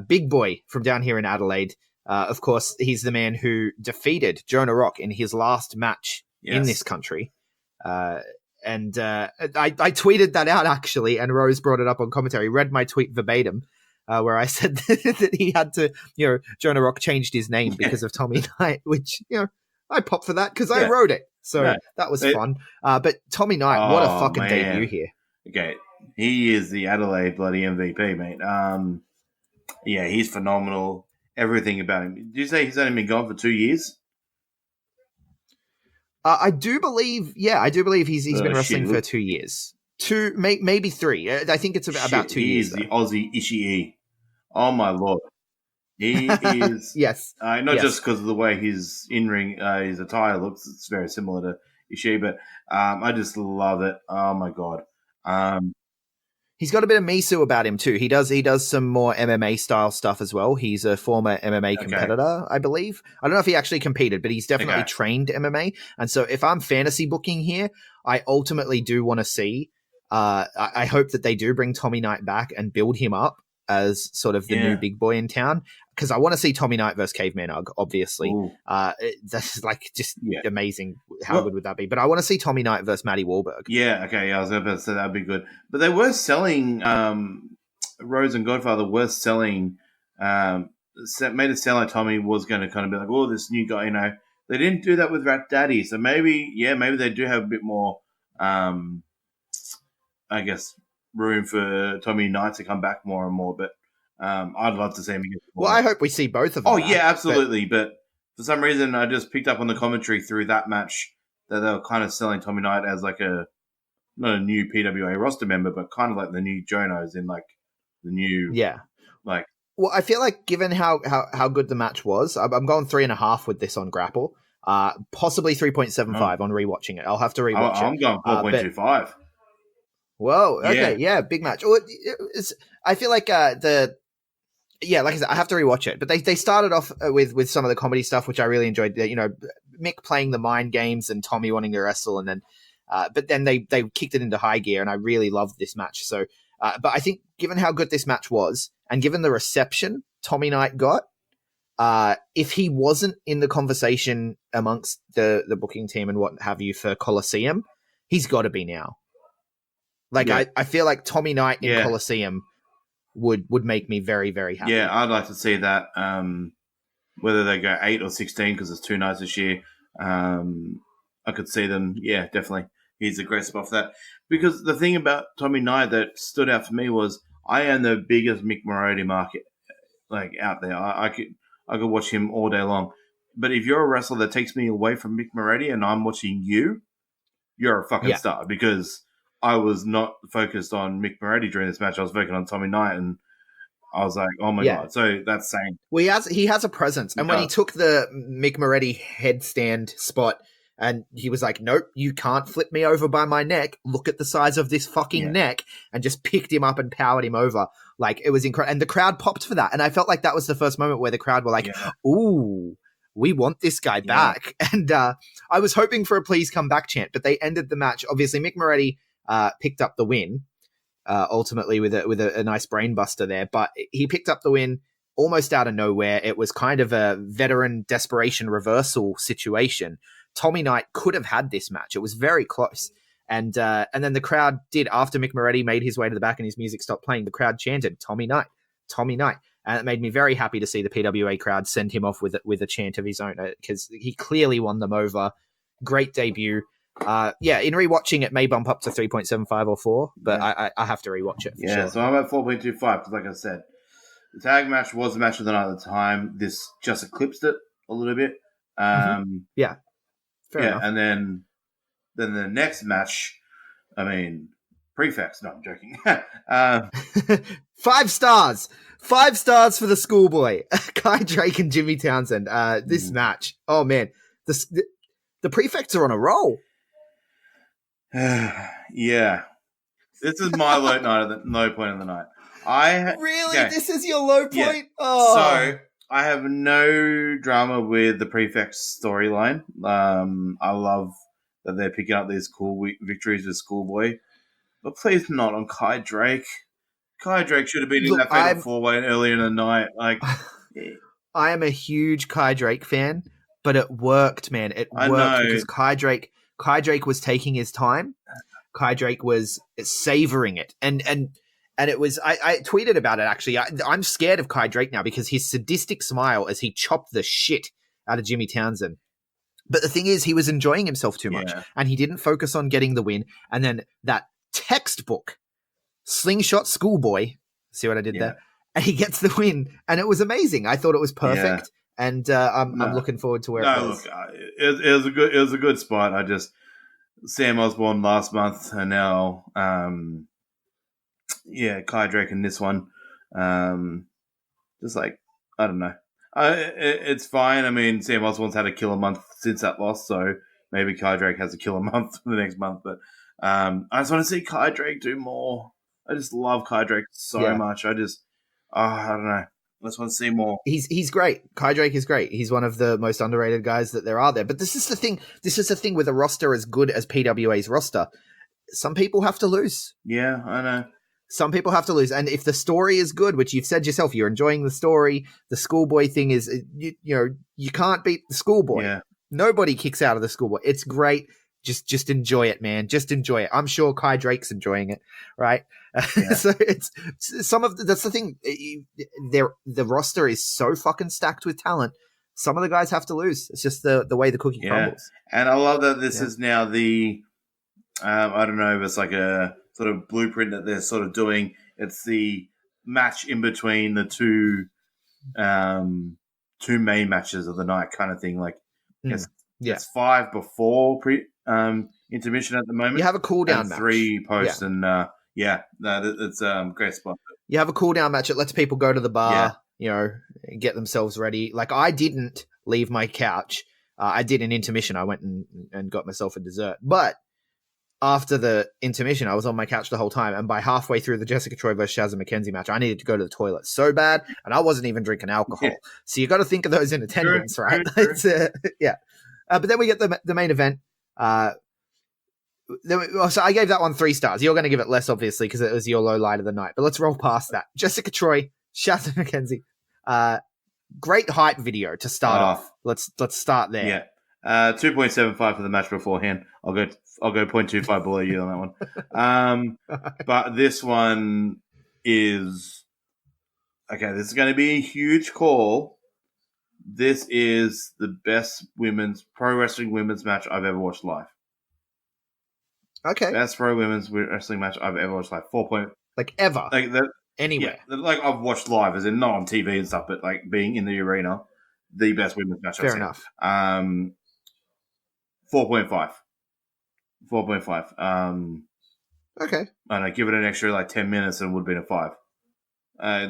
big boy from down here in Adelaide. Of course, he's the man who defeated Jonah Rock in his last match in this country. And I tweeted that out, actually, and Rose brought it up on commentary, read my tweet verbatim. Where I said that he had to, Jonah Rock changed his name because of Tommy Knight, which, I popped for that because I wrote it. So that was fun. But Tommy Knight, what a fucking debut here. Okay. He is the Adelaide bloody MVP, mate. He's phenomenal. Everything about him. Did you say he's only been gone for 2 years? I do believe he's been wrestling for 2 years. 2, maybe 3. I think it's about 2 years. He is the Aussie Ishii. Oh my lord, he is. Yes, not just because of the way his in-ring his attire looks. It's very similar to Ishii, but I just love it. Oh my god. He's got a bit of Misu about him too. He does some more MMA style stuff as well. He's a former MMA competitor, I believe. I don't know if he actually competed, but he's definitely trained MMA. And so if I'm fantasy booking here, I ultimately do want to see. I hope that they do bring Tommy Knight back and build him up as sort of the new big boy in town, because I want to see Tommy Knight versus Caveman Ugg, obviously. That's like just amazing. How good would that be? But I want to see Tommy Knight versus Matty Wahlberg. Yeah, okay. I was about to say that'd be good. But they were selling, Rose and Godfather were selling, made it sound like Tommy was going to kind of be like, oh, this new guy, They didn't do that with Rat Daddy. So maybe they do have a bit more, I guess, room for Tommy Knight to come back more and more, but I'd love to see him again. Well, I hope we see both of them. Oh, yeah, absolutely. But for some reason, I just picked up on the commentary through that match that they were kind of selling Tommy Knight as like a not a new PWA roster member, but kind of like the new Jonos in like the new like. Well, I feel like given how good the match was, I'm going 3.5 with this on Grapple. Possibly 3.75 on rewatching it. I'll have to rewatch it. I'm going 4.25. Whoa, okay, yeah, big match. Well, I feel like like I said, I have to rewatch it. But they started off with some of the comedy stuff, which I really enjoyed. You know, Mick playing the mind games and Tommy wanting to wrestle, and then but then they kicked it into high gear, and I really loved this match. So, but I think given how good this match was, and given the reception Tommy Knight got, if he wasn't in the conversation amongst the booking team and what have you for Coliseum, he's got to be now. Like, I feel like Tommy Knight in Coliseum would make me very, very happy. Yeah, I'd like to see that. Whether they go 8 or 16 because there's 2 nights this year, I could see them. Yeah, definitely. He's a great spot for that. Because the thing about Tommy Knight that stood out for me was I am the biggest Mick Moretti market like out there. I could watch him all day long. But if you're a wrestler that takes me away from Mick Moretti and I'm watching you, you're a fucking star. Because I was not focused on Mick Moretti during this match. I was focused on Tommy Knight, and I was like, "Oh my god!" So that's saying. Well, he has a presence, and when he took the Mick Moretti headstand spot, and he was like, "Nope, you can't flip me over by my neck. Look at the size of this fucking neck," and just picked him up and powered him over. Like, it was incredible, and the crowd popped for that. And I felt like that was the first moment where the crowd were like, "Ooh, we want this guy back." And I was hoping for a "please come back" chant, but they ended the match. Obviously, Mick Moretti picked up the win, ultimately with a nice brain buster there. But he picked up the win almost out of nowhere. It was kind of a veteran desperation reversal situation. Tommy Knight could have had this match. It was very close. And then the crowd did, after Mick Moretti made his way to the back and his music stopped playing, the crowd chanted, "Tommy Knight, Tommy Knight." And it made me very happy to see the PWA crowd send him off with a chant of his own, because he clearly won them over. Great debut. In rewatching it may bump up to 3.75 or 4, but I have to rewatch it for sure. So I'm at 4.25 because, like I said, the tag match was the match of the night at the time. This just eclipsed it a little bit. Fair enough. And then the next match, I mean, prefects. No, I'm joking. 5 stars. 5 stars for the schoolboy, Kai Drake and Jimmy Townsend. This match, oh man, the prefects are on a roll. Yeah, this is my low point of the night. This is your low point. Yeah. Oh. So I have no drama with the prefects storyline. I love that they're picking up these cool victories with Schoolboy, but please not on Kai Drake. Kai Drake should have been in that fatal 4-way earlier in the night. Like, I am a huge Kai Drake fan, but it worked, man. It worked because Kai Drake was taking his time. Kai Drake was savoring it, and it was. I tweeted about it actually. I'm scared of Kai Drake now because his sadistic smile as he chopped the shit out of Jimmy Townsend. But the thing is, he was enjoying himself too much, and he didn't focus on getting the win. And then that textbook slingshot Schoolboy. See what I did there? And he gets the win, and it was amazing. I thought it was perfect. And I'm looking forward to where it goes. Look, it was a good spot. I just Sam Osborne last month, and now Kai Drake in this one. Just like, I don't know. It's fine. I mean, Sam Osborne's had a killer month since that loss, so maybe Kai Drake has a killer month for the next month. But I just want to see Kai Drake do more. I just love Kai Drake so much. I don't know. I just want to see more. He's great. Kai Drake is great. He's one of the most underrated guys that there are there. But this is the thing. This is the thing with a roster as good as PWA's roster. Some people have to lose. Yeah, I know. Some people have to lose. And if the story is good, which you've said yourself, you're enjoying the story, the Schoolboy thing is, you can't beat the Schoolboy. Yeah. Nobody kicks out of the Schoolboy. It's great. Just enjoy it, man. Just enjoy it. I'm sure Kai Drake's enjoying it, right? Yeah. So it's that's the thing. The roster is so fucking stacked with talent. Some of the guys have to lose. It's just the way the cookie crumbles. And I love that this is now the I don't know if it's like a sort of blueprint that they're sort of doing. It's the match in between the two main matches of the night kind of thing. Like it's 5 before intermission at the moment. You have a cooldown and match. 3 posts, and it's great spot. You have a cooldown match. It lets people go to the bar, get themselves ready. Like, I didn't leave my couch. I did an intermission. I went and got myself a dessert. But after the intermission, I was on my couch the whole time. And by halfway through the Jessica Troy versus Shazza McKenzie match, I needed to go to the toilet so bad. And I wasn't even drinking alcohol. Yeah. So you got to think of those in attendance, right? True. But then we get the main event. So I gave that one 3 stars. You're going to give it less, obviously, because it was your low light of the night. But let's roll past that. Jessica Troy, Shazza McKenzie. Great hype video to start off. Let's start there. Yeah. 2.75 for the match beforehand. I'll go 0.25 below you on that one. But this one is okay. This is going to be a huge call. This is the best pro wrestling women's match I've ever watched live. Okay. Best pro women's wrestling match I've ever watched live. 4 point. Like ever. Like that. Anywhere. Yeah, like I've watched live, as in not on TV and stuff, but like being in the arena, the best women's match I've seen. Fair enough. 4.5. 4.5. Okay. I don't know, give it an extra like 10 minutes and it would have been a 5.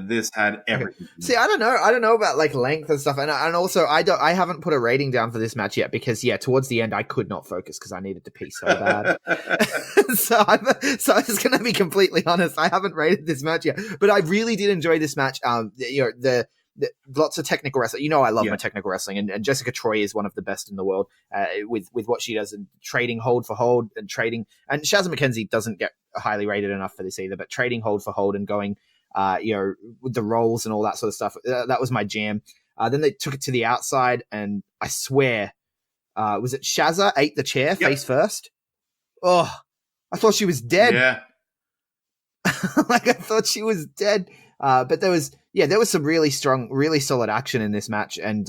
This had everything. Okay. See, I don't know about like length and stuff, and also I haven't put a rating down for this match yet because towards the end I could not focus because I needed to pee so bad. so I'm just gonna be completely honest. I haven't rated this match yet, but I really did enjoy this match. The lots of technical wrestling. I love my technical wrestling, and Jessica Troy is one of the best in the world with what she does and trading hold for hold and trading. And Shazza McKenzie doesn't get highly rated enough for this either, but trading hold for hold and going. With the rolls and all that sort of stuff. That was my jam. Then they took it to the outside, and I swear, was it Shazza ate the chair face first? Oh, I thought she was dead. Yeah. I thought she was dead. But there was some really strong, really solid action in this match. And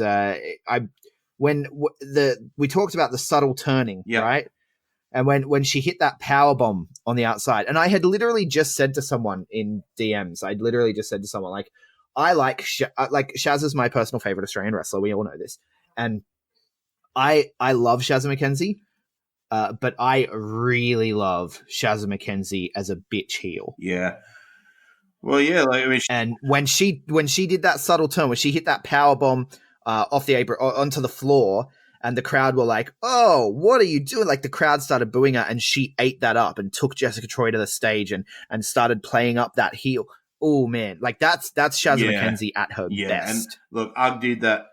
we talked about the subtle turning, right? And when she hit that power bomb on the outside, and I had literally just said to someone in DMs, like, I like Shazza's my personal favorite Australian wrestler. We all know this, and I love Shazza McKenzie, but I really love Shazza McKenzie as a bitch heel. Yeah. Well, yeah, and when she did that subtle turn, when she hit that power bomb off the apron onto the floor. And the crowd were like, "Oh, what are you doing?" Like the crowd started booing her, and she ate that up and took Jessica Troy to the stage and started playing up that heel. Oh man, like that's Shazza McKenzie at her best. And look, Ugg did that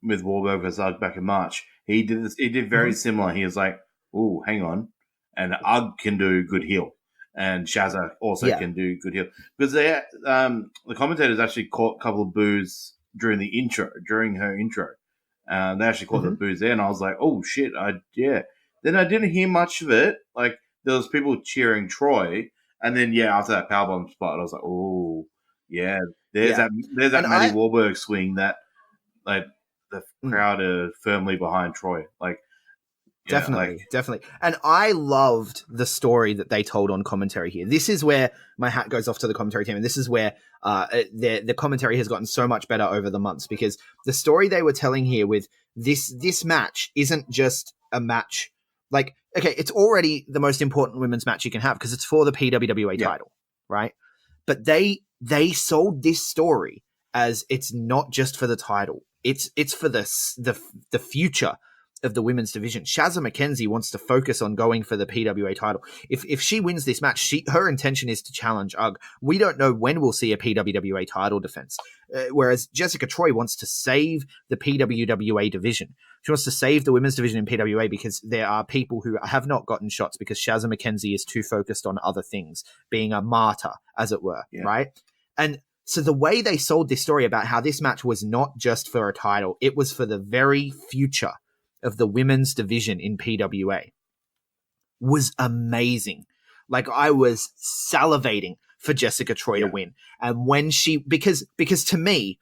with Wahlberg versus Ugg back in March. He did this. He did very similar. He was like, "Oh, hang on," and Ugg can do good heel, and Shazza also can do good heel because the commentators actually caught a couple of boos during her intro. They actually called it boos there, and I was like, "Oh shit!" Then I didn't hear much of it. Like there was people cheering Troy, and then after that powerbomb spot, I was like, "Oh yeah." There's that Maddie Wahlberg swing that like the crowd are firmly behind Troy. Like definitely. And I loved the story that they told on commentary here. This is where my hat goes off to the commentary team, and this is where the commentary has gotten so much better over the months because the story they were telling here with this match isn't just a match. Like, okay, it's already the most important women's match you can have because it's for the PWA title, right? But they sold this story as it's not just for the title. It's for the future of the women's division. Shazza McKenzie wants to focus on going for the PWA title. If she wins this match, her intention is to challenge Ugg. We don't know when we'll see a PWA title defense. Whereas Jessica Troy wants to save the PWA division. She wants to save the women's division in PWA because there are people who have not gotten shots because Shazza McKenzie is too focused on other things, being a martyr, as it were, right? And so the way they sold this story about how this match was not just for a title, it was for the very future of the women's division in PWA was amazing. Like I was salivating for Jessica Troy to win. And when because to me,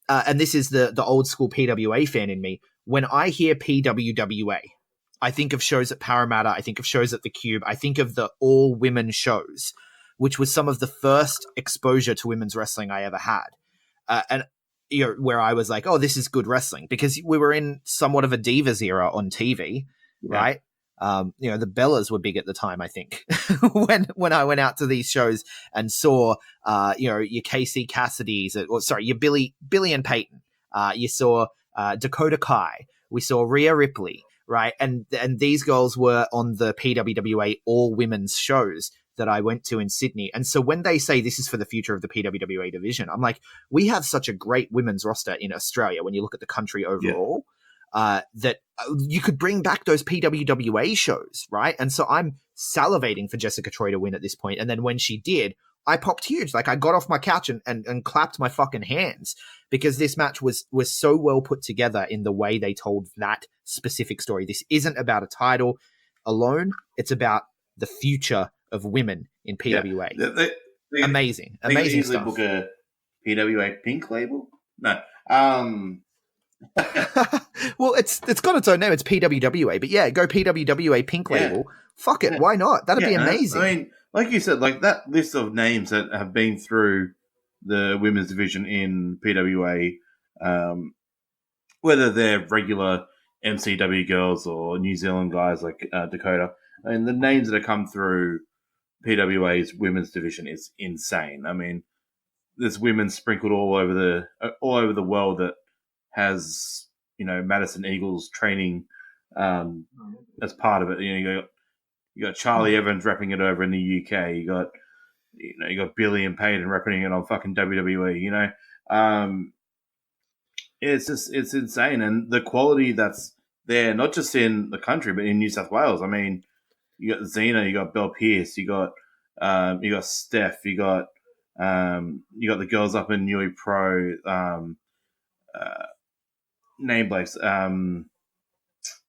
and this is the old school PWA fan in me, when I hear PWWA, I think of shows at Parramatta, I think of shows at the Cube, I think of the all women shows, which was some of the first exposure to women's wrestling I ever had. And where I was like, oh, this is good wrestling because we were in somewhat of a Divas era on TV, right? the Bellas were big at the time, I think, when I went out to these shows and saw, your Casey Cassidy's, your Billy and Peyton. You saw Dakota Kai. We saw Rhea Ripley, right? And these girls were on the PWWA all women's shows that I went to in Sydney. And so when they say this is for the future of the PWWA division, I'm like, we have such a great women's roster in Australia when you look at the country overall, that you could bring back those PWWA shows, right? And so I'm salivating for Jessica Troy to win at this point. And then when she did, I popped huge. Like, I got off my couch and clapped my fucking hands, because this match was so well put together in the way they told that specific story. This isn't about a title alone. It's about the future of women in PWA. Yeah. Amazing easily stuff. Book a PWA pink label? No. Well, it's got its own name. It's PWWA. But yeah, go PWWA pink label. Fuck it. Why not? That'd be amazing. I mean, like you said, like that list of names that have been through the women's division in PWA, whether they're regular MCW girls or New Zealand guys like Dakota, I mean, the names that have come through PWA's women's division is insane. I mean, there's women sprinkled all over the world that has, Madison Eagles training as part of it. You got Charlie Evans repping it over in the UK. You got Billy and Peyton repping it on fucking WWE. It's insane, and the quality that's there, not just in the country but in New South Wales. I mean, you got Xena, you got Belle Pierce, you got Steph, you got the girls up in Newey Pro, name blanks.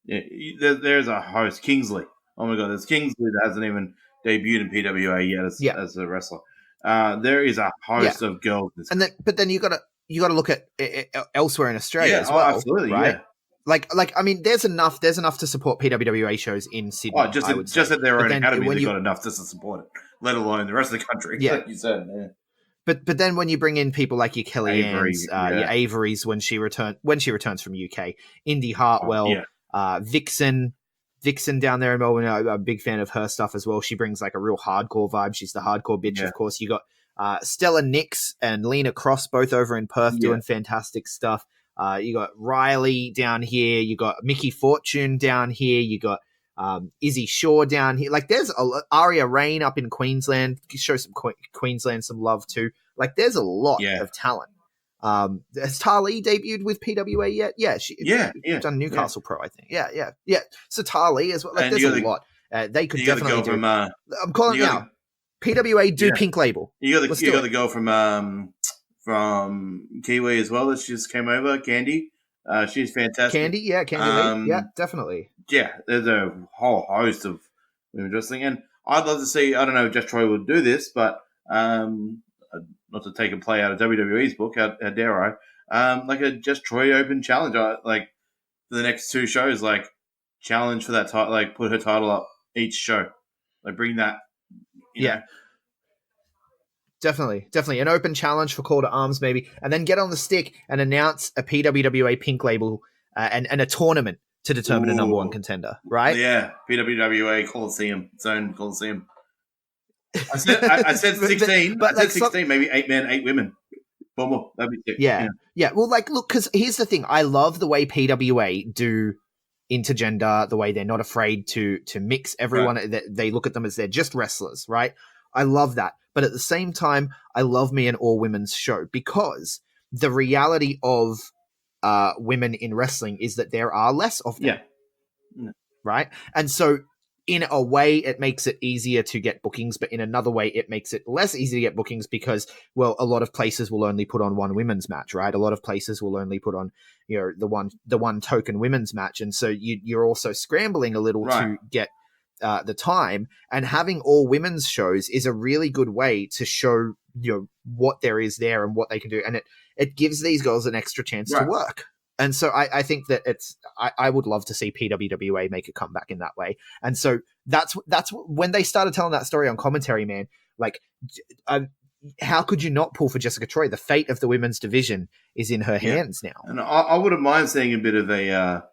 There's a host, Kingsley. Oh my god, there's Kingsley that hasn't even debuted in PWA yet as a wrestler. There is a host of girls. But then you got to look at elsewhere in Australia as well. Absolutely, right? Like I mean, there's enough to support PWA shows in Sydney. Oh, just at their own academy, they've got enough just to support it, let alone the rest of the country. Yeah, like you said. Yeah. But then when you bring in people like your Kellyanne's, your Avery's when she returns from UK, Indy Hartwell, Vixen down there in Melbourne, I'm a big fan of her stuff as well. She brings like a real hardcore vibe. She's the hardcore bitch, of course. You got Stella Nix and Lena Cross both over in Perth doing fantastic stuff. You got Riley down here. You got Mickey Fortune down here. You got Izzy Shaw down here. Like, there's Aria Rain up in Queensland. Show some Queensland some love too. Like, there's a lot of talent. Has Tali debuted with PWA yet? Yeah, she's done Newcastle Pro, I think. Yeah. So Tali as well. Like, there's a lot. They could definitely do. I'm calling it now. PWA do pink label. You got the girl from Kiwi as well that just came over, Candy. She's fantastic. Candy, definitely. Yeah, there's a whole host of women wrestling, and I'd love to see. I don't know if Jess Troy would do this, but not to take a play out of WWE's book, how dare I? Like a Jess Troy Open challenge, like for the next two shows, like challenge for that title, like put her title up each show, like bring that. You know. Definitely. An open challenge for Call to Arms, maybe. And then get on the stick and announce a PWWA pink label and a tournament to determine a number one contender, right? Yeah, PWWA Coliseum, its own Coliseum. I said 16, but I said 16, maybe 8 men, 8 women. One more. That'd be sick. Yeah. Well, like, look, because here's the thing. I love the way PWA do intergender, the way they're not afraid to mix everyone. Right. They look at them as they're just wrestlers, right? I love that. But at the same time, I love me an all-women's show, because the reality of women in wrestling is that there are less of them. Yeah. Right? And so in a way, it makes it easier to get bookings, but in another way, it makes it less easy to get bookings because, well, a lot of places will only put on one women's match, right? A lot of places will only put on, the one token women's match. And so you're also scrambling a little to get the time, and having all women's shows is a really good way to show what there is there and what they can do, and it gives these girls an extra chance to work. And so I think that I would love to see PWWA make a comeback in that way. And so that's when they started telling that story on commentary, man. Like, how could you not pull for Jessica Troy? The fate of the women's division is in her hands now. And I wouldn't mind seeing a bit of a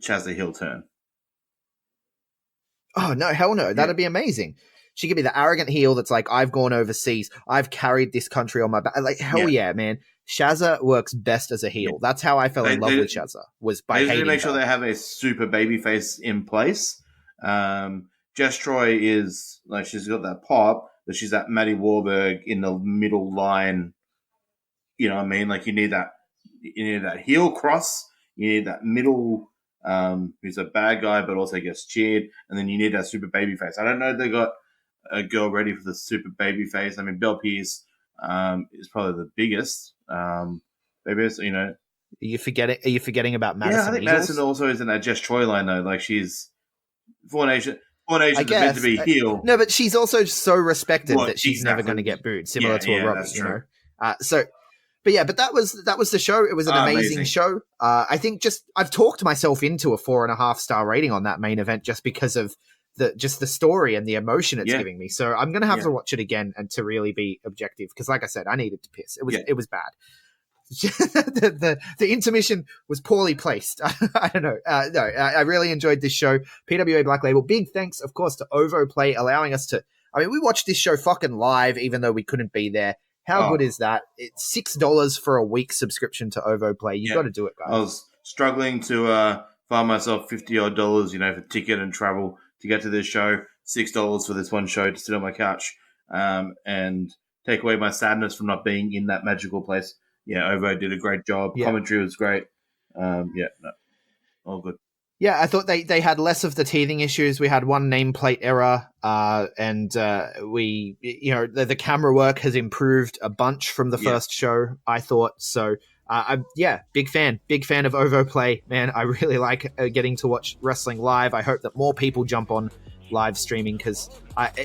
Chazzy Hill turn. Oh, no, hell no. That'd be amazing. She could be the arrogant heel that's like, I've gone overseas. I've carried this country on my back. Like, hell yeah, man. Shazza works best as a heel. That's how I fell in love with Shazza, was by hating her. They need to make sure they have a super babyface in place. Jess Troy is, like, she's got that pop, but she's that Maddie Warburg in the middle line. You know what I mean? Like, you need that heel cross. You need that middle, who's a bad guy but also gets cheered. And then you need that super babyface. I don't know if they got a girl ready for the super babyface. I mean, Belle Pierce is probably the biggest. Babyface, you know. Are you forgetting about Madison? Yeah, I think Eagles? Madison also is in that Jess Troy line, though. Like, she's Four Nations is meant to be heel. No, but she's also so respected that she's never going to get booed, similar to a Robbie, you know. But that was the show. It was an amazing show. I think I've talked myself into a 4.5 star rating on that main event just because of the story and the emotion it's giving me. So I'm going to have to watch it again and to really be objective because, like I said, I needed to piss. It was bad. the intermission was poorly placed. I don't know. I really enjoyed this show. PWA Black Label. Big thanks, of course, to OVO Play allowing us to. I mean, we watched this show fucking live, even though we couldn't be there. How good is that? It's $6 for a week subscription to OVO Play. You got to do it, guys. I was struggling to find myself $50 odd, for ticket and travel to get to this show. $6 for this one show to sit on my couch and take away my sadness from not being in that magical place. Yeah, OVO did a great job. Yeah. Commentary was great. All good. Yeah, I thought they had less of the teething issues. We had one nameplate error, and the camera work has improved a bunch from the first show, I thought. So, big fan of OVO Play, man. I really like getting to watch wrestling live. I hope that more people jump on live streaming because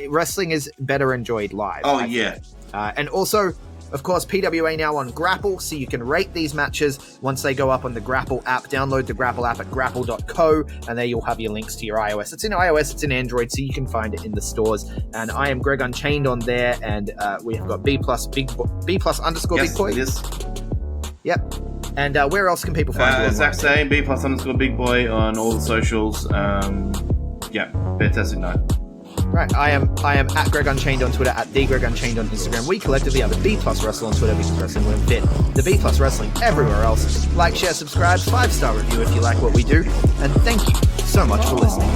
wrestling is better enjoyed live. Oh, yeah. And also, of course, PWA now on Grapple, so you can rate these matches once they go up on the Grapple app. Download the Grapple app at grapple.co, and there you'll have your links to your iOS. It's in iOS, it's in Android, so you can find it in the stores. And I am Greg Unchained on there, and we have got B plus Big Boy. Yes. Yep. And where else can people find you? Zach saying B plus _ Big Boy on all the socials. Fantastic night. Right, I am at Greg Unchained on Twitter, at the Greg Unchained on Instagram. We collectively are the B Plus Wrestler on Twitter because wrestling won't fit. The B Plus Wrestling everywhere else. Like, share, subscribe, 5-star review if you like what we do, and thank you so much for listening.